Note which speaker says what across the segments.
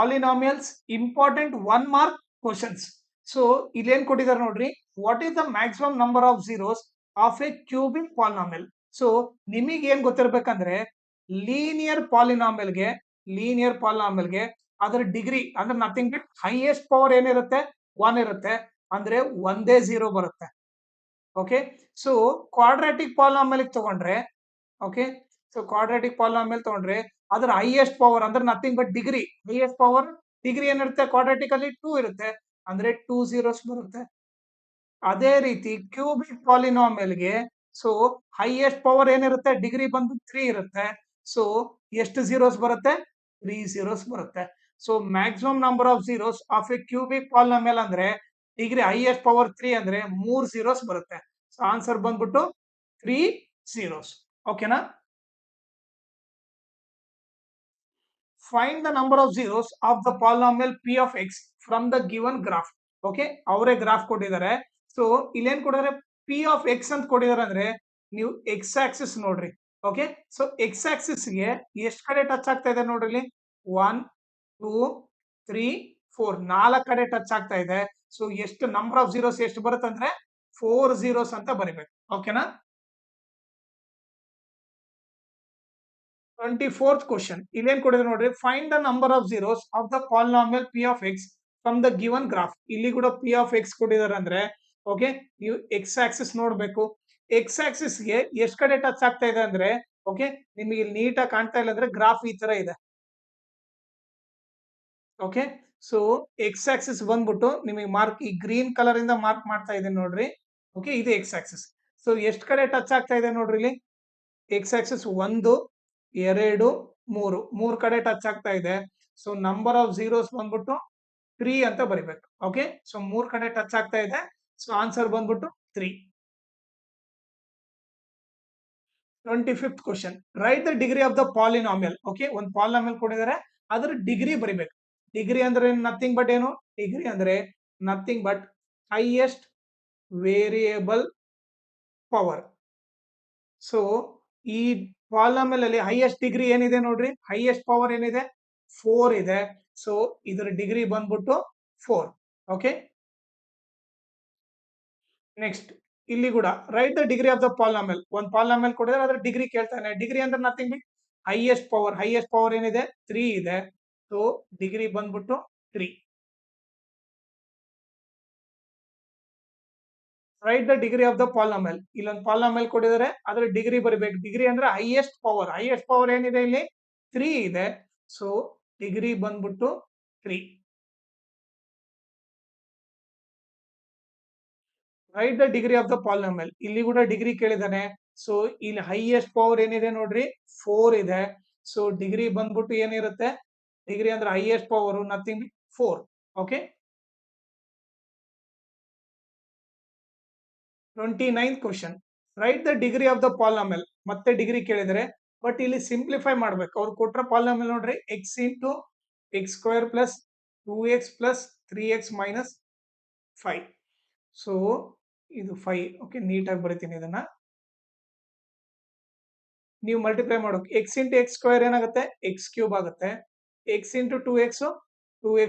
Speaker 1: Polynomials important 1 mark questions. So ಇಲ್ಲೇನ್ ಕೊಟ್ಟಿದ್ದಾರೆ ನೋಡ್ರಿ, what is the maximum number of zeros of A cubic polynomial. So ನಿಮಗೆ ಏನ್ ಗೊತ್ತಿರ್ಬೇಕಂದ್ರೆ linear ಪಾಲಿನಾಮಿಯಲ್ಗೆ ಅದರ ಡಿಗ್ರಿ ಅಂದ್ರೆ ನಥಿಂಗ್ ಬಟ್ ಹೈಯೆಸ್ಟ್ ಪವರ್ ಏನಿರುತ್ತೆ 1 ಇರುತ್ತೆ, ಅಂದ್ರೆ ಒಂದೇ 0 ಬರುತ್ತೆ. ಓಕೆ, ಸೊ ಕ್ವಾಡ್ರಾಟಿಕ್ ಪಾಲಿನಾಮಿಯಲ್ ತಗೊಂಡ್ರೆ, ಓಕೆ, ಸೊ ಕ್ವಾಡ್ರಾಟಿಕ್ ಪಾಲಿನಾಮಿಯಲ್ ತಗೊಂಡ್ರೆ ಅದರ ಹೈಯೆಸ್ಟ್ ಪವರ್ ಅಂದ್ರೆ nothing but degree, highest power degree ಏನಿರುತ್ತೆ ಕ್ವಾಡ್ರಾಟಿಕ್ ಅಲ್ಲಿ 2 ಇರುತ್ತೆ, ಅಂದ್ರೆ 2 zeros ಬರುತ್ತೆ. ಅದೇ ರೀತಿ ಕ್ಯೂಬಿಕ್ ಪಾಲಿನಾಮಿಯಲ್ಗೆ ಸೊ ಹೈಯೆಸ್ಟ್ ಪವರ್ ಏನಿರುತ್ತೆ ಡಿಗ್ರಿ ಬಂದು 3 ಇರುತ್ತೆ, ಸೊ ಎಷ್ಟು zeros ಬರುತ್ತೆ 3 zeros ಬರುತ್ತೆ. So maximum number of zeros of A cubic polynomial ಅಂದ್ರೆ ಡಿಗ್ರಿ ಹೈಯೆಸ್ಟ್ ಪವರ್ 3 ಅಂದ್ರೆ 3 zeros ಬರುತ್ತೆ. ಸೊ ಆನ್ಸರ್ ಬಂದ್ಬಿಟ್ಟು 3 zeros. ಓಕೆನಾ? Find the number of zeros of the polynomial p of x from the given graph. Okay, ಅವರೇ graph ಕೊಟ್ಟಿದ್ದಾರೆ. So ಇಲ್ಲೇನ್ ಕೊಟ್ಟಿದ್ದಾರೆ, P of X ಅಂತ ಕೊಟ್ಟಿದ್ದಾರೆ ಅಂದ್ರೆ ನೀವು ಎಕ್ಸ್ ಆಕ್ಸಿಸ್ ನೋಡ್ರಿ. ಓಕೆ, ಸೊ ಎಕ್ಸ್ ಆಕ್ಸಿಸ್ ಗೆ ಎಷ್ಟು ಕಡೆ ಟಚ್ ಆಗ್ತಾ ಇದೆ ನೋಡ್ರಿ ಇಲ್ಲಿ, 1 2 3 4 4 ಕಡೆ ಟಚ್ ಆಗ್ತಾ ಇದೆ. ಸೊ ಎಷ್ಟು ನಂಬರ್ ಆಫ್ ಝೀರೋಸ್ ಎಷ್ಟು ಬರುತ್ತೆ ಅಂದ್ರೆ 4 zeros ಅಂತ ಬರಿಬೇಕು. ಓಕೆನಾ? 24th ಕ್ವಶನ್ ಇಲ್ಲೇನ್ ಕೊಟ್ಟಿದೆ ನೋಡ್ರಿ, find the number of zeros of the polynomial P of X from the given graph. ಇಲ್ಲಿ ಕೂಡ ಪಿ ಆಫ್ ಎಕ್ಸ್ ಕೊಟ್ಟಿದ್ದಾರೆ ಅಂದ್ರೆ ಓಕೆ, ನೀವು ಎಕ್ಸ್ ಆಕ್ಸಿಸ್ ನೋಡ್ಬೇಕು. ಎಕ್ಸ್ ಆಕ್ಸಿಸ್ ಗೆ ಎಷ್ಟು ಕಡೆ ಟಚ್ ಆಗ್ತಾ ಇದೆ ಅಂದ್ರೆ ಓಕೆ, ನಿಮಗೆ ಇಲ್ಲಿ ನೀಟಾಗಿ ಕಾಣ್ತಾ ಇಲ್ಲ ಅಂದ್ರೆ ಗ್ರಾಫ್ ಈ ತರ ಇದೆ. ಓಕೆ, ಸೊ ಎಕ್ಸ್ ಆಕ್ಸಿಸ್ ಬಂದ್ಬಿಟ್ಟು ನಿಮಗೆ ಮಾರ್ಕ್ ಈ ಗ್ರೀನ್ ಕಲರ್ ಇಂದ ಮಾರ್ಕ್ ಮಾಡ್ತಾ ಇದೆ ನೋಡ್ರಿ. ಓಕೆ, ಇದು ಎಕ್ಸ್ ಆಕ್ಸಿಸ್. ಸೊ ಎಷ್ಟು ಕಡೆ ಟಚ್ ಆಗ್ತಾ ಇದೆ ನೋಡ್ರಿ ಇಲ್ಲಿ, ಎಕ್ಸ್ ಆಕ್ಸಿಸ್ 1 2 3 ಕಡೆ ಟಚ್ ಆಗ್ತಾ ಇದೆ. ಸೊ ನಂಬರ್ ಆಫ್ ಝೀರೋಸ್ ಬಂದ್ಬಿಟ್ಟು 3 ಅಂತ ಬರಿಬೇಕು. ಓಕೆ, ಸೊ 3 ಕಡೆ ಟಚ್ ಆಗ್ತಾ ಇದೆ. ಸೊ ಆನ್ಸರ್ ಬಂದ್ಬಿಟ್ಟು 3. 25th question, right the degree of the polynomial. Okay, ಒಂದು ಪಾಲಿನಾಮಿಯಲ್ ಕೊಟ್ಟಿದ್ದಾರೆ, ಅದರ ಡಿಗ್ರಿ ಬರಿಬೇಕು. ಡಿಗ್ರಿ ಅಂದ್ರೆ ನಥಿಂಗ್ ಬಟ್ ಏನು, ಡಿಗ್ರಿ ಅಂದ್ರೆ nothing but highest variable power. So ಈ ಪಾಲಿನಾಮಿಯಲ್ ಅಲ್ಲಿ ಹೈಯೆಸ್ಟ್ ಡಿಗ್ರಿ ಏನಿದೆ ನೋಡ್ರಿ, ಹೈಯೆಸ್ಟ್ ಪವರ್ ಏನಿದೆ 4 ಇದೆ. ಸೊ ಇದರ ಡಿಗ್ರಿ ಬಂದ್ಬಿಟ್ಟು 4. ಓಕೆ, ನೆಕ್ಸ್ಟ್ ಇಲ್ಲಿ ಕೂಡ right the degree of the polynomial. ಒಂದು ಪಾಲಿನಾಮಿಯಲ್ ಕೊಡಿದ್ರೆ ಅದರ ಡಿಗ್ರಿ ಕೇಳ್ತಾನೆ. ಡಿಗ್ರಿ ಅಂದ್ರೆ ನಥಿಂಗ್ ಬಟ್ ಹೈಯೆಸ್ಟ್ ಪವರ್ ಏನಿದೆ 3 ಇದೆ. ಸೊ ಡಿಗ್ರಿ ಬಂದ್ಬಿಟ್ಟು 3. Right the degree of the polynomial. ಇಲ್ಲೊಂದು ಪಾಲಿನಾಮಿಯಲ್ ಕೊಟ್ಟಿದ್ದಾರೆ, ಅದರ ಡಿಗ್ರಿ ಬರಿಬೇಕು. ಡಿಗ್ರಿ ಅಂದ್ರೆ ಹೈಯೆಸ್ಟ್ ಪವರ್ ಏನಿದೆ ಇಲ್ಲಿ 3 ಇದೆ. ಸೊ ಡಿಗ್ರಿ ಬಂದ್ಬಿಟ್ಟು 3. Right the degree of the polynomial. ಇಲ್ಲಿ ಕೂಡ ಡಿಗ್ರಿ ಕೇಳಿದಾನೆ. ಸೊ ಇಲ್ಲಿ ಹೈಯೆಸ್ಟ್ ಪವರ್ ಏನಿದೆ ನೋಡ್ರಿ 4 ಇದೆ. ಸೊ ಡಿಗ್ರಿ ಬಂದ್ಬಿಟ್ಟು ಏನಿರುತ್ತೆ, ಡಿಗ್ರಿ ಅಂದ್ರೆ highest power nothing 4. Okay, 29th question, right the degree of the polynomial. ಮತ್ತೆ ಡಿಗ್ರಿ ಕೇಳಿದರೆ, ಬಟ್ ಇಲ್ಲಿ ಸಿಂಪ್ಲಿಫೈ ಮಾಡ್ಬೇಕು. ಅವ್ರು ಕೊಟ್ರ ಪಾಲಿನಾಮಿಯಲ್ ನೋಡ್ರಿ, X into X square plus 2x plus 3x minus 5. So ಇದು 5. ಓಕೆ, ನೀಟಾಗಿ ಬರಿತೀನಿ ಇದನ್ನ. ನೀವು ಮಲ್ಟಿಪ್ಲೈ ಮಾಡೋಕೆ ಎಕ್ಸ್ ಇಂಟು ಎಕ್ಸ್ ಸ್ಕ್ವೇರ್ ಏನಾಗುತ್ತೆ, ಎಕ್ಸ್ ಕ್ಯೂಬ್ ಆಗುತ್ತೆ. ಎಕ್ಸ್ ಇಂಟು 2x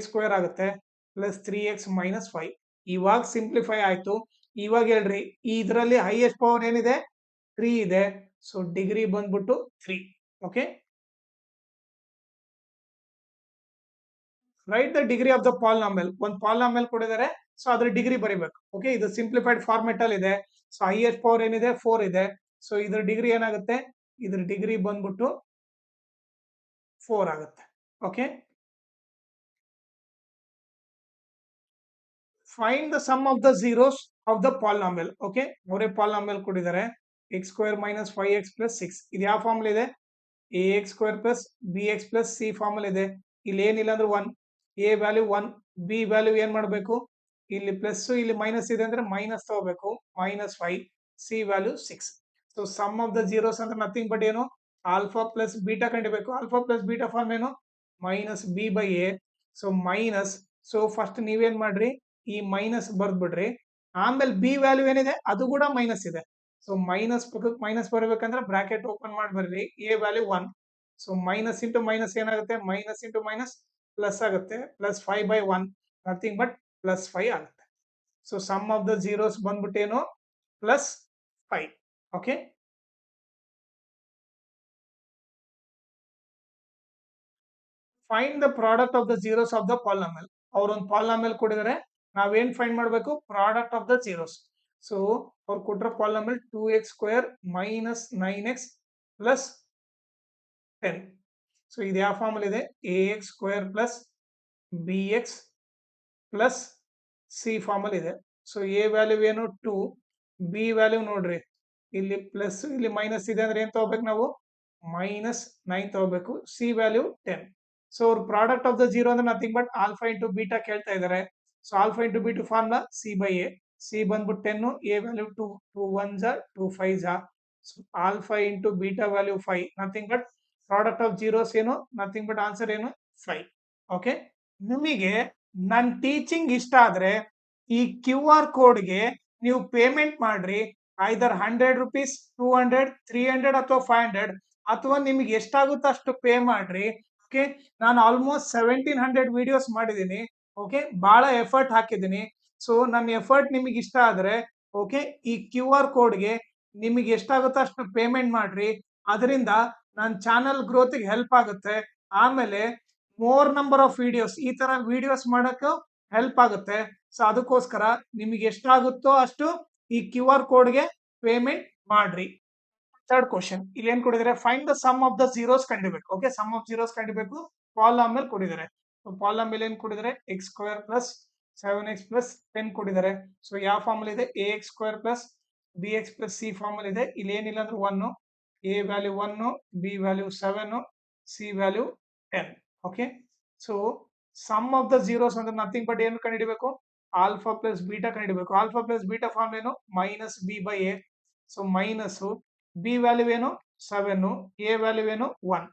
Speaker 1: ಸ್ಕ್ವೇರ್ ಆಗುತ್ತೆ, ಪ್ಲಸ್ 3x ಮೈನಸ್ 5. ಇವಾಗ ಸಿಂಪ್ಲಿಫೈ ಆಯ್ತು. ಇವಾಗ ಹೇಳ್ರಿ, ಇದರಲ್ಲಿ ಹೈಯೆಸ್ಟ್ ಪವರ್ ಏನಿದೆ 3 ಇದೆ. ಸೊ ಡಿಗ್ರಿ ಬಂದ್ಬಿಟ್ಟು 3. Okay, right the degree of the polynomial. ಒಂದು ಪಾಲಿನಾಮಿಯಲ್ ಕೊಟ್ಟಿದ್ದಾರೆ, ಸೊ ಅದ್ರ ಡಿಗ್ರಿ ಬರಿಬೇಕು. ಓಕೆ, ಇದು ಸಿಂಪ್ಲಿಫೈಡ್ ಫಾರ್ಮೆಟ್ ಅಲ್ಲಿ ಇದೆ. ಸೊ ಹೈಯೆಸ್ಟ್ ಪವರ್ ಏನಿದೆ 4 ಇದೆ. ಸೊ ಇದ್ರ ಡಿಗ್ರಿ ಏನಾಗುತ್ತೆ, ಇದ್ರ ಡಿಗ್ರಿ ಬಂದ್ಬಿಟ್ಟು 4 ಆಗುತ್ತೆ. Okay, find the sum of the zeros of the polynomial. Okay, ಅವರೇ ಪಾಲಿನಾಮಿಯಲ್ ಕೊಟ್ಟಿದ್ದಾರೆ, X square minus 5x plus 6. ಇದು ಯಾವ ಫಾರ್ಮಲ್ ಇದೆ, ax square plus bx plus c formal ಇದೆ. ಇಲ್ಲಿ ಏನಿಲ್ಲ ಅಂದ್ರೆ 1, a ವ್ಯಾಲ್ಯೂ 1, b ವ್ಯಾಲ್ಯೂ ಏನ್ ಮಾಡಬೇಕು, ಇಲ್ಲಿ ಪ್ಲಸ್ ಇಲ್ಲಿ ಮೈನಸ್ ಇದೆ ಅಂದ್ರೆ ಮೈನಸ್ ತಗೋಬೇಕು, minus 5, c value 6. So sum of the zeros ಅಂದ್ರೆ ನಥಿಂಗ್ ಬಟ್ ಏನು, ಆಲ್ಫಾ ಪ್ಲಸ್ ಬೀಟಾ ಕಂಡಿಬೇಕು. ಆಲ್ಫಾ ಪ್ಲಸ್ ಬೀಟಾ ಫಾರ್ಮ್ ಏನು, minus b by a. So minus, so first ನೀವೇನ್ ಮಾಡ್ರಿ, ಈ ಮೈನಸ್ ಬರ್ದ್ಬಿಡ್ರಿ. ಆಮೇಲೆ ಬಿ ವ್ಯಾಲ್ಯೂ ಏನಿದೆ ಅದು ಕೂಡ ಮೈನಸ್ ಇದೆ. ಸೊ ಮೈನಸ್ ಮೈನಸ್ ಬರಬೇಕಂದ್ರೆ ಬ್ರಾಕೆಟ್ ಓಪನ್ ಮಾಡಿ ಬರ್ರಿ, a value 1. So minus into minus ಏನಾಗುತ್ತೆ, ಮೈನಸ್ ಇಂಟು ಮೈನಸ್ ಪ್ಲಸ್ ಆಗುತ್ತೆ, ಪ್ಲಸ್ 5/1 ನಥಿಂಗ್ ಬಟ್ ಪ್ಲಸ್ 5 ಆಗುತ್ತೆ. So sum of the zeros ಬಂದ್ಬಿಟ್ಟೇನು plus 5. Okay, find the product of the zeros of the polynomial. ಅವ್ರೊಂದು polynomial ಕೊಟ್ಟಿದ್ದಾರೆ, ನಾವೇನ್ find ಮಾಡಬೇಕು? Product of the zeros. So ಅವ್ರು ಕೊಟ್ಟರೆ polynomial 2x² minus 9x plus 10. So ಇದು ಯಾವ ಫಾರ್ಮಲ್ ಇದೆ? ax² plus bx plus c formal ಇದೆ. ಸೊ ಎ ವ್ಯಾಲ್ಯೂ ಏನು 2, ಬಿ ವ್ಯಾಲ್ಯೂ ನೋಡ್ರಿ ಇಲ್ಲಿ ಪ್ಲಸ್ ಇಲ್ಲಿ ಮೈನಸ್ ಇದೆ ಅಂದ್ರೆ ಏನ್ ತಗೋಬೇಕು ನಾವು? ಮೈನಸ್ 9 ತಗೋಬೇಕು. C value 10. ಸೊ ಅವ್ರ ಪ್ರಾಡಕ್ಟ್ ಆಫ್ ದ ಜೀರೋ ಅಂದ್ರೆ nothing but alpha into beta ಕೇಳ್ತಾ ಇದಾರೆ. So alpha into beta formula c/a. C ಬಂದ್ಬಿಟ್ಟು 10, A value 2, 2 1s 2 5s. So alpha into beta value 5, nothing but product of zeros ಏನು? Nothing but answer ಏನು? 5. Okay, ನಿಮಗೆ ನನ್ನ teaching ಇಷ್ಟ ಆದ್ರೆ ಈ QR ಕೋಡ್ಗೆ ನೀವು ಪೇಮೆಂಟ್ ಮಾಡ್ರಿ. ಐದರ್ 100 rupees, 200, 300 ಅಥವಾ 500, ಅಥವಾ ನಿಮ್ಗೆ ಎಷ್ಟಾಗುತ್ತೋ ಅಷ್ಟು ಪೇ ಮಾಡ್ರಿ. ಓಕೆ, ನಾನು ಆಲ್ಮೋಸ್ಟ್ 1700 ವಿಡಿಯೋಸ್ ಮಾಡಿದ್ದೀನಿ. ಓಕೆ, ಬಹಳ ಎಫರ್ಟ್ ಹಾಕಿದ್ದೀನಿ. ಸೊ ನನ್ನ ಎಫರ್ಟ್ ನಿಮಗೆ ಇಷ್ಟ ಆದ್ರೆ ಓಕೆ, ಈ QR ಕೋಡ್ಗೆ ನಿಮಗೆ ಎಷ್ಟಾಗುತ್ತೋ ಅಷ್ಟು ಪೇಮೆಂಟ್ ಮಾಡ್ರಿ. ಅದರಿಂದ ನನ್ನ ಚಾನಲ್ ಗ್ರೋತ್ಗೆ ಹೆಲ್ಪ್ ಆಗುತ್ತೆ. ಆಮೇಲೆ ಮೋರ್ ನಂಬರ್ ಆಫ್ ವಿಡಿಯೋಸ್, ಈ ತರ ವಿಡಿಯೋಸ್ ಮಾಡಕ್ಕೆ ಹೆಲ್ಪ್ ಆಗುತ್ತೆ. ಸೊ ಅದಕ್ಕೋಸ್ಕರ ನಿಮಗೆ ಎಷ್ಟಾಗುತ್ತೋ ಅಷ್ಟು ಈ QR ಕೋಡ್ಗೆ ಪೇಮೆಂಟ್ ಮಾಡ್ರಿ. ಥರ್ಡ್ ಕ್ವಶನ್ ಇಲ್ಲಿ ಏನ್ ಕೊಟ್ಟಿದ್ದಾರೆ? Find the sum of the zeros ಕಂಡಿಬೇಕು. ಓಕೆ, ಸಮ್ ಆಫ್ ಜೀರೋಸ್ ಕಂಡಿಬೇಕು. ಪಾಲಿನಾಮಿಯಲ್ ಕೊಟ್ಟಿದ್ದಾರೆ. ಪಾಲಿನಾಮಿಯಲ್ ಏನ್ ಕೊಟ್ಟಿದ್ದಾರೆ? x² ಪ್ಲಸ್ 7x ಪ್ಲಸ್ 10 ಕೊಟ್ಟಿದ್ದಾರೆ. ಸೊ ಯಾವ ಫಾರ್ಮಲ್ ಇದೆ? ax² plus bx plus c formal ಇದೆ. ಇಲ್ಲಿ ಏನಿಲ್ಲ ಅಂದ್ರೆ 1, a value 1, b value 7, c value 10. Okay, so sum of the zeros ಅಂದ್ರೆ ನಥಿಂಗ್ ಬಟ್ ಏನು ಕಂಡುಹಿಡಿಬೇಕು? ಆಲ್ಫಾ ಪ್ಲಸ್ ಬೀಟಾ ಕಂಡುಹಿಡಿಬೇಕು. ಆಲ್ಫಾ ಪ್ಲಸ್ ಬೀಟಾ ಫಾರ್ಮ್ ಏನು? Minus b/a. So minus b value ಏನು? 7, ಎ ವ್ಯಾಲ್ಯೂ ಏನು? 1.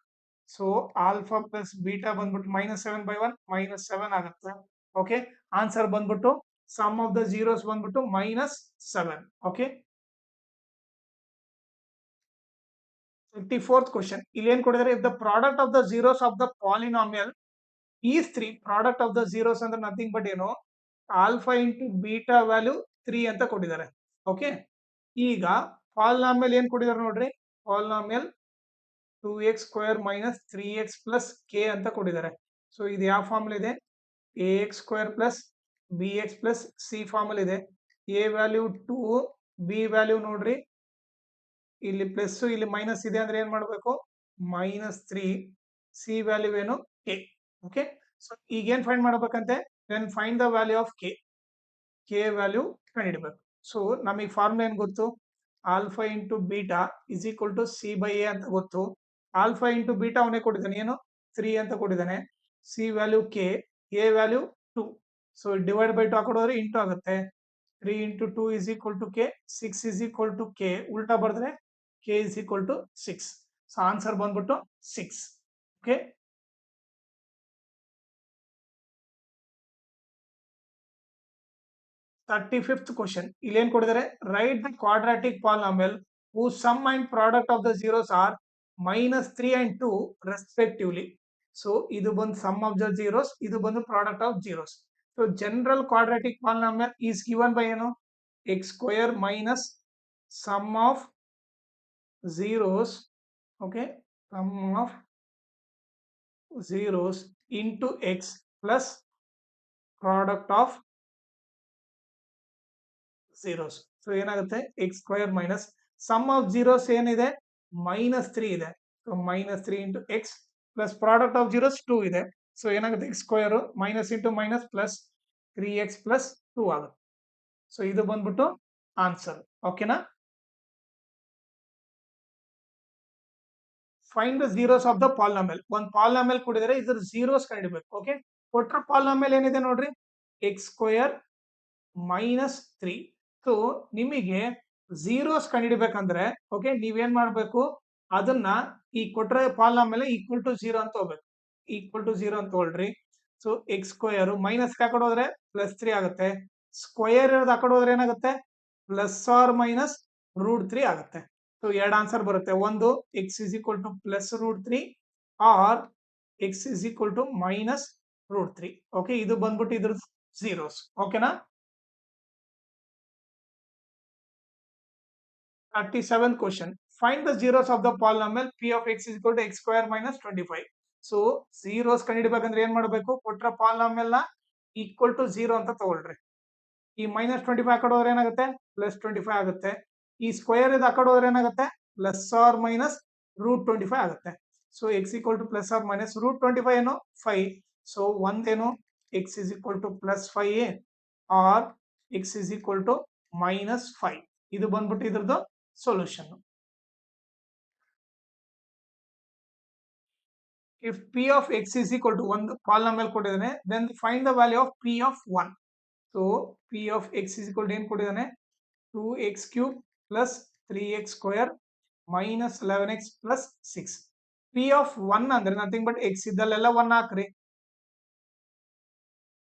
Speaker 1: ಸೊ ಆಲ್ಫಾ ಪ್ಲಸ್ ಬೀಟಾ ಬಂದ್ಬಿಟ್ಟು -7/1 -7 ಆಗುತ್ತೆ. Okay, answer ಬಂದ್ಬಿಟ್ಟು ಸಮ್ ಆಫ್ ದ ಜೀರೋಸ್ ಬಂದ್ಬಿಟ್ಟು -7. ಓಕೆ, 54th ಕ್ವಶನ್ ಇಲ್ಲಿ ಏನ್ ಕೊಟ್ಟಿದ್ದಾರೆ? If the product of the zeros of the polynomial is 3, product of the zeros ಅಂದ್ರೆ ನಥಿಂಗ್ ಬಟ್ ಏನು? ಆಲ್ಫಾ ಇಂಟು ಬೀಟಾ ವ್ಯಾಲ್ಯೂ 3 ಅಂತ ಕೊಟ್ಟಿದ್ದಾರೆ. ಓಕೆ, ಈಗ ಪಾಲಿನಾಮಿಯಲ್ ಏನ್ ಕೊಟ್ಟಿದ್ದಾರೆ ನೋಡ್ರಿ? Polynomial 2x² minus 3x plus k ಅಂತ ಕೊಟ್ಟಿದ್ದಾರೆ. ಸೊ ಇದು ಯಾವ ಫಾರ್ಮಲ್ ಇದೆ? ax² plus bx plus c formal ಇದೆ. a ವ್ಯಾಲ್ಯೂ 2, b ವ್ಯಾಲ್ಯೂ ನೋಡ್ರಿ ಇಲ್ಲಿ ಪ್ಲಸ್ ಇಲ್ಲಿ ಮೈನಸ್ ಇದೆ ಅಂದ್ರೆ ಏನ್ ಮಾಡಬೇಕು? -3, ಸಿ ವ್ಯಾಲ್ಯೂ ಏನು? k. ಓಕೆ, ಸೊ ಈಗ ಏನ್ ಫೈಂಡ್ ಮಾಡಬೇಕಂತೆ? Then find the value of k value ಕಂಡುಹಿಡಬೇಕು. ಸೊ ನಮಗೆ ಫಾರ್ಮುಲಾ ಏನ್ ಗೊತ್ತು? Alpha into beta is equal to c/a ಅಂತ ಗೊತ್ತು. ಆಲ್ಫಾ ಇಂಟು ಬೀಟಾ ಅವನೇ ಕೊಟ್ಟಿದ್ದಾನೆ, ಏನು? 3 ಅಂತ ಕೊಟ್ಟಿದ್ದಾನೆ. C value k, a value 2. So divide by 2 ಹಾಕೋದ್ರೆ ಇಂಟು ಆಗುತ್ತೆ. 3 into 2 is equal to k, 6 is equal to k. ಉಲ್ಟಾ ಬರೆದ್ರೆ k is equal to 6. So answer ಬಂದ್ಬಿಟ್ಟು 6. ಓಕೆ, 35th ಕ್ವಶನ್ ಇಲ್ಲಿ ಏನ್ ಕೊಟ್ಟಿದ್ದಾರೆ? Write the quadratic polynomial whose sum and product of the zeros are -3 and 2 respectively. So ಇದು ಬಂದು sum of the zeros, ಇದು ಬಂದು product of zeros. So general quadratic polynomial is given by ಏನು? x² minus sum of zeros. Okay, sum of zeros into x plus product of zeros. So ಏನಾಗುತ್ತೆ? x² minus sum of zeros ಏನಿದೆ? -3 ಇದೆ. So -3 into x plus product of zeros 2 ಇದೆ. So ಏನಾಗುತ್ತೆ? x² minus into minus plus 3x plus 2 ಆಗುತ್ತೆ. So ಇದು ಬಂದ್ಬಿಟ್ಟು answer. ಓಕೆನಾ? Find the zeros of the polynomial. ಒಂದು ಪಾಲಿನಾಮಿಯಲ್ ಕೊಟ್ಟಿದ್ದಾರೆ, ಇದ್ರ ಜೀರೋಸ್ ಕಂಡುಹಿಡಬೇಕು. ಓಕೆ, ಕೊಟ್ರ ಪಾಲಿನಾಮಿಯಲ್ ಏನಿದೆ ನೋಡ್ರಿ? x² minus 3. ಸೊ ನಿಮಗೆ ಜೀರೋಸ್ ಕಂಡುಹಿಡಬೇಕಂದ್ರೆ ಓಕೆ, ನೀವೇನ್ ಮಾಡ್ಬೇಕು? ಅದನ್ನ ಈ ಕೊಟ್ರೆ ಪಾಲಿನಾಮಿಯಲ್ ಈಕ್ವಲ್ ಟು 0 ಅಂತ ಹೋಗ್ಬೇಕು. ಈಕ್ವಲ್ ಟು 0 ಅಂತ ಹೊಳ್ರಿ. ಸೊ x² ಮೈನಸ್ ಹಾಕೊಂಡು ಹೋದ್ರೆ +3 ಆಗುತ್ತೆ. ಸ್ಕ್ವಯರ್ ಇರೋದು ಹಾಕೊಂಡು ಹೋದ್ರೆ ಏನಾಗುತ್ತೆ? ಪ್ಲಸ್ ಆರ್ ಮೈನಸ್ √3 ಆಗುತ್ತೆ. ಸೊ ಎರಡು ಆನ್ಸರ್ ಬರುತ್ತೆ. ಒಂದು x is equal to +√3 or x is equal to √3. Okay, ಇದು ಬಂದ್ಬಿಟ್ಟು ಇದ್ರದ್ದು zeros. ಓಕೆನಾ? 37th question. Find the zeros of the polynomial p of x is equal to x square minus 25. So zeros ಕಂಡುಹಿಡಿಬೇಕಂದ್ರೆ ಏನ್ ಮಾಡಬೇಕು? ಕೊಟ್ರ polynomial ನ equal to 0 ಅಂತ ತಗೊಳ್ರಿ. ಈ -25 ಆ ಕಡೆ ಹೋದ್ರೆ ಏನಾಗುತ್ತೆ? +25 ಆಗುತ್ತೆ. ಈ ಸ್ಕ್ವೇರ್ ಇದು ಆ ಕಡೆ ಹೋದ್ರೆ ಏನಾಗುತ್ತೆ? ಪ್ಲಸ್ ಆರ್ ಮೈನಸ್ √25 ಆಗುತ್ತೆ. So x equal to plus or minus √25 ಏನು? 5. ಸೊ ಒಂದೇನು x is equal to +5 or x is equal to -5. ಇದು ಬಂದ್ಬಿಟ್ಟು ಇದ್ರದ್ದು solution. If p of x is equal to ಒಂದು ಪಾಲಿನಾಮಿಯಲ್ ಕೊಟ್ಟಿದ್ದಾನೆ, then find the value of p of 1. So p of x is equal to ಏನ್ ಕೊಟ್ಟಿದ್ದಾನೆ? 2x³ plus 3x square minus 11x plus 6. p of 1 ಅಂದ್ರೆ nothing but x ಇದ್ದಲ್ಲೆಲ್ಲ 1 ಹಾಕ್ರಿ.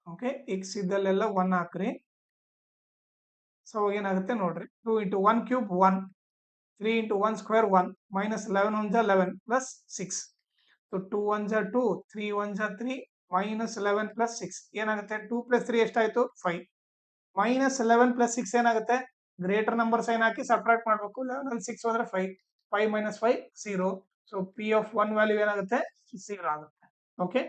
Speaker 1: Okay, x ಇದ್ದಲ್ಲೆಲ್ಲ 1 ಹಾಕ್ರಿ. So ಏನಾಗುತ್ತೆ ನೋಡ್ರಿ, 2 into 1 cube 1, 3 into 1 square 1, minus 11 1 is 11 plus 6. So 2 1 is 2, 3 1 is 3, minus 11 plus 6. ಏನಾಗುತ್ತೆ? 2 plus 3 ಎಷ್ಟಾಯ್ತು? 5. minus 11 plus 6 ಏನಾಗುತ್ತೆ? ಗ್ರೇಟರ್ ನಂಬರ್ ಸೈನ್ ಹಾಕಿ subtract ಮಾಡಬೇಕು. 11 ಅಲ್ಲಿ 6 ಹೋದ್ರೆ 5. 5 minus 5 0. So p of 1 value ಏನಾಗುತ್ತೆ? 0 ಆಗುತ್ತೆ. Okay,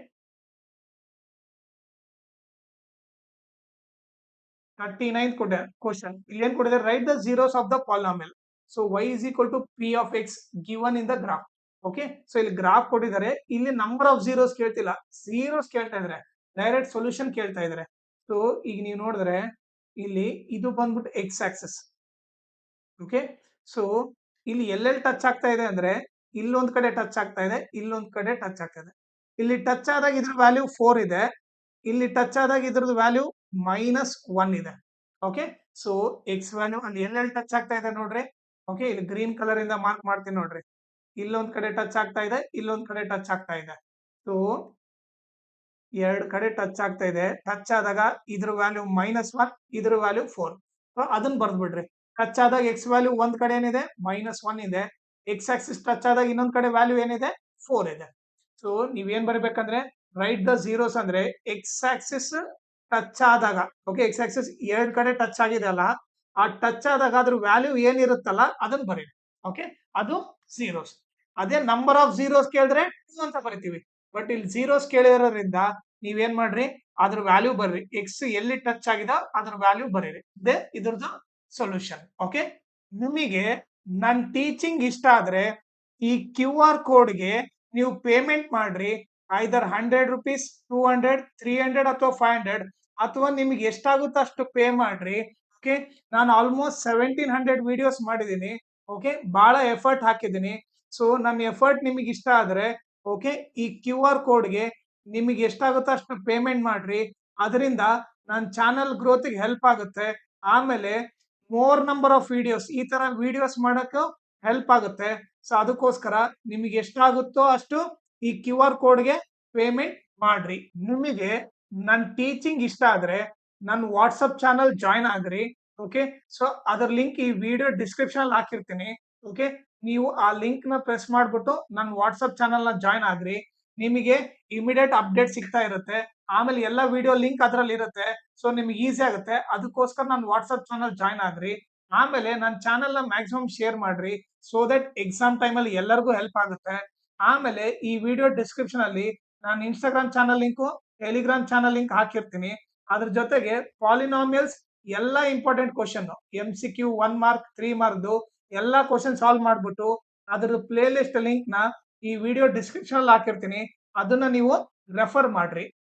Speaker 1: 39th question. ಇಲ್ಲಿ ಏನ್ ಕೊಟ್ಟಿದ್ದಾರೆ? Write the zeros of the polynomial. So y is equal to p of x given in the graph. Okay, so ಇಲ್ಲಿ graph ಕೊಟ್ಟಿದ್ದಾರೆ. ಇಲ್ಲಿ ನಂಬರ್ ಆಫ್ zeros ಕೇಳ್ತಿಲ್ಲ, zeros ಕೇಳ್ತಾ ಇದ್ದಾರೆ. ಡೈರೆಕ್ಟ್ ಸೊಲ್ಯೂಷನ್ ಕೇಳ್ತಾ ಇದ್ದಾರೆ. ಸೊ ಈಗ ನೀವು ನೋಡಿದ್ರೆ ಇಲ್ಲಿ ಇದು ಬಂದ್ಬಿಟ್ಟು ಎಕ್ಸ್ ಆಕ್ಸಿಸ್. ಓಕೆ, ಸೊ ಇಲ್ಲಿ ಎಲ್ಲೆಲ್ಲಿ ಟಚ್ ಆಗ್ತಾ ಇದೆ ಅಂದ್ರೆ ಇಲ್ಲೊಂದ್ ಕಡೆ ಟಚ್ ಆಗ್ತಾ ಇದೆ, ಇಲ್ಲೊಂದ್ ಕಡೆ ಟಚ್ ಆಗ್ತಾ ಇದೆ. ಇಲ್ಲಿ ಟಚ್ ಆದಾಗ ಇದ್ರ ವ್ಯಾಲ್ಯೂ 4 ಇದೆ, ಇಲ್ಲಿ ಟಚ್ ಆದಾಗ ಇದ್ರದ್ದು ವ್ಯಾಲ್ಯೂ -1 ಇದೆ. ಓಕೆ, ಸೊ ಎಕ್ಸ್ ವ್ಯಾಲ್ಯೂ ಅಲ್ಲಿ ಎಲ್ಲೆಲ್ಲಿ ಟಚ್ ಆಗ್ತಾ ಇದೆ ನೋಡ್ರಿ. ಓಕೆ, ಇಲ್ಲಿ ಗ್ರೀನ್ ಕಲರ್ ಇಂದ ಮಾರ್ಕ್ ಮಾಡ್ತೀನಿ ನೋಡ್ರಿ. ಇಲ್ಲೊಂದ್ ಕಡೆ ಟಚ್ ಆಗ್ತಾ ಇದೆ, ಇಲ್ಲೊಂದ್ ಕಡೆ ಟಚ್ ಆಗ್ತಾ ಇದೆ. ಸೊ 2 ಕಡೆ ಟಚ್ ಆಗ್ತಾ ಇದೆ. ಟಚ್ ಆದಾಗ ಇದ್ರ ವ್ಯಾಲ್ಯೂ -1, ಇದ್ರ ವ್ಯಾಲ್ಯೂ 4. ಸೊ ಅದನ್ನ ಬರ್ದ್ಬಿಡ್ರಿ. ಟಚ್ ಆದಾಗ ಎಕ್ಸ್ ವ್ಯಾಲ್ಯೂ ಒಂದ್ ಕಡೆ ಏನಿದೆ? -1 ಇದೆ. ಎಕ್ಸ್ ಆಕ್ಸಿಸ್ ಟಚ್ ಆದಾಗ ಇನ್ನೊಂದ್ ಕಡೆ ವ್ಯಾಲ್ಯೂ ಏನಿದೆ? 4 ಇದೆ. ಸೊ ನೀವೇನ್ ಬರ್ಬೇಕಂದ್ರೆ ರೈಟ್ ದ zeros ಅಂದ್ರೆ ಎಕ್ಸ್ ಆಕ್ಸಿಸ್ ಟಚ್ ಆದಾಗ, ಓಕೆ, ಎಕ್ಸ್ ಆಕ್ಸಿಸ್ 2 ಕಡೆ ಟಚ್ ಆಗಿದೆ ಅಲ್ಲ, ಆ ಟಚ್ ಆದಾಗ ಅದ್ರ ವ್ಯಾಲ್ಯೂ ಏನಿರುತ್ತಲ್ಲ ಅದನ್ನ ಬರೀರಿ. ಓಕೆ, ಅದು zeros. ಅದೇ ನಂಬರ್ ಆಫ್ zeros ಕೇಳಿದ್ರೆ 2 ಅಂತ ಬರಿತೀವಿ. ಬಟ್ ಇಲ್ಲಿ zeros ಕೇಳಿರೋದ್ರಿಂದ ನೀವೇನ್ ಮಾಡ್ರಿ? ಅದ್ರ ವ್ಯಾಲ್ಯೂ ಬರ್ರಿ. ಎಕ್ಸ್ ಎಲ್ಲಿ ಟಚ್ ಆಗಿದ ಅದ್ರ ವ್ಯಾಲ್ಯೂ ಬರೀರಿ. ಇದೇ ಇದ್ರದ್ದು ಸೊಲ್ಯೂಷನ್. ಓಕೆ, ನಿಮಗೆ ನನ್ನ ಟೀಚಿಂಗ್ ಇಷ್ಟ ಆದ್ರೆ ಈ QR ಕೋಡ್ಗೆ ನೀವು ಪೇಮೆಂಟ್ ಮಾಡ್ರಿ. ಐದರ್ 100 rupees, 200, 300 ಅಥವಾ 500, ಅಥವಾ ನಿಮ್ಗೆ ಎಷ್ಟಾಗುತ್ತೋ ಅಷ್ಟು ಪೇ ಮಾಡ್ರಿ. ಓಕೆ, ನಾನು ಆಲ್ಮೋಸ್ಟ್ 1700 ವಿಡಿಯೋಸ್ ಮಾಡಿದ್ದೀನಿ. ಓಕೆ, ಬಹಳ ಎಫರ್ಟ್ ಹಾಕಿದ್ದೀನಿ. ಸೊ ನನ್ನ ಎಫರ್ಟ್ ನಿಮಗೆ ಇಷ್ಟ ಆದ್ರೆ ಓಕೆ, ಈ QR ಕೋಡ್ಗೆ ನಿಮಗೆ ಎಷ್ಟಾಗುತ್ತೋ ಅಷ್ಟು ಪೇಮೆಂಟ್ ಮಾಡ್ರಿ. ಅದರಿಂದ ನನ್ನ ಚಾನಲ್ ಗ್ರೋತ್ಗೆ ಹೆಲ್ಪ್ ಆಗುತ್ತೆ. ಆಮೇಲೆ ಮೋರ್ ನಂಬರ್ ಆಫ್ ವಿಡಿಯೋಸ್, ಈ ತರ ವಿಡಿಯೋಸ್ ಮಾಡಕ್ಕೆ ಹೆಲ್ಪ್ ಆಗುತ್ತೆ. ಸೊ ಅದಕ್ಕೋಸ್ಕರ ನಿಮಗೆ ಎಷ್ಟಾಗುತ್ತೋ ಅಷ್ಟು ಈ QR ಕೋಡ್ಗೆ ಪೇಮೆಂಟ್ ಮಾಡ್ರಿ. ನಿಮಗೆ ನನ್ನ ಟೀಚಿಂಗ್ ಇಷ್ಟ ಆದ್ರೆ ನನ್ನ ವಾಟ್ಸಪ್ ಚಾನಲ್ ಜಾಯ್ನ್ ಆಗ್ರಿ. ಓಕೆ, ಸೊ ಅದರ ಲಿಂಕ್ ಈ ವಿಡಿಯೋ ಡಿಸ್ಕ್ರಿಪ್ಷನ್ ಅಲ್ಲಿ ಹಾಕಿರ್ತೀನಿ. ಓಕೆ, ನೀವು ಆ ಲಿಂಕ್ ನ ಪ್ರೆಸ್ ಮಾಡ್ಬಿಟ್ಟು ನನ್ನ ವಾಟ್ಸಪ್ ಚಾನಲ್ ನ ಜಾಯ್ನ್ ಆಗ್ರಿ. ನಿಮಗೆ ಇಮಿಡಿಯೇಟ್ ಅಪ್ಡೇಟ್ ಸಿಗ್ತಾ ಇರುತ್ತೆ. ಆಮೇಲೆ ಎಲ್ಲ ವಿಡಿಯೋ ಲಿಂಕ್ ಅದ್ರಲ್ಲಿ ಇರುತ್ತೆ. ಸೊ ನಿಮ್ಗೆ ಈಸಿ ಆಗುತ್ತೆ. ಅದಕ್ಕೋಸ್ಕರ ನನ್ನ ವಾಟ್ಸಪ್ ಚಾನಲ್ ಜಾಯ್ನ್ ಆಗ್ರಿ. ಆಮೇಲೆ ನನ್ನ ಚಾನಲ್ ನ ಮ್ಯಾಕ್ಸಿಮಮ್ ಶೇರ್ ಮಾಡ್ರಿ. ಸೊ ದಟ್ ಎಕ್ಸಾಮ್ ಟೈಮ್ ಅಲ್ಲಿ ಎಲ್ಲರಿಗೂ ಹೆಲ್ಪ್ ಆಗುತ್ತೆ. ಆಮೇಲೆ ಈ ವಿಡಿಯೋ ಡಿಸ್ಕ್ರಿಪ್ಷನ್ ಅಲ್ಲಿ ನಾನು Instagram channel link, Telegram channel link ಹಾಕಿರ್ತೀನಿ. ಅದ್ರ ಜೊತೆಗೆ ಪಾಲಿನಾಮಿಯಲ್ಸ್ ಎಲ್ಲಾ ಇಂಪಾರ್ಟೆಂಟ್ ಕ್ವಶನ್, MCQ 1 ಮಾರ್ಕ್ 3 ಮಾರ್ಕ್ದು ಎಲ್ಲಾ ಕ್ವಶನ್ ಸಾಲ್ವ್ ಮಾಡ್ಬಿಟ್ಟು ಅದ್ರ ಪ್ಲೇ ಲಿಸ್ಟ್ ಲಿಂಕ್ ನ ಈ ವಿಡಿಯೋ ಡಿಸ್ಕ್ರಿಪ್ಷನ್ ಅಲ್ಲಿ ಹಾಕಿರ್ತೀನಿ. ಅದನ್ನ ನೀವು ರೆಫರ್ ಮಾಡ್ರಿ.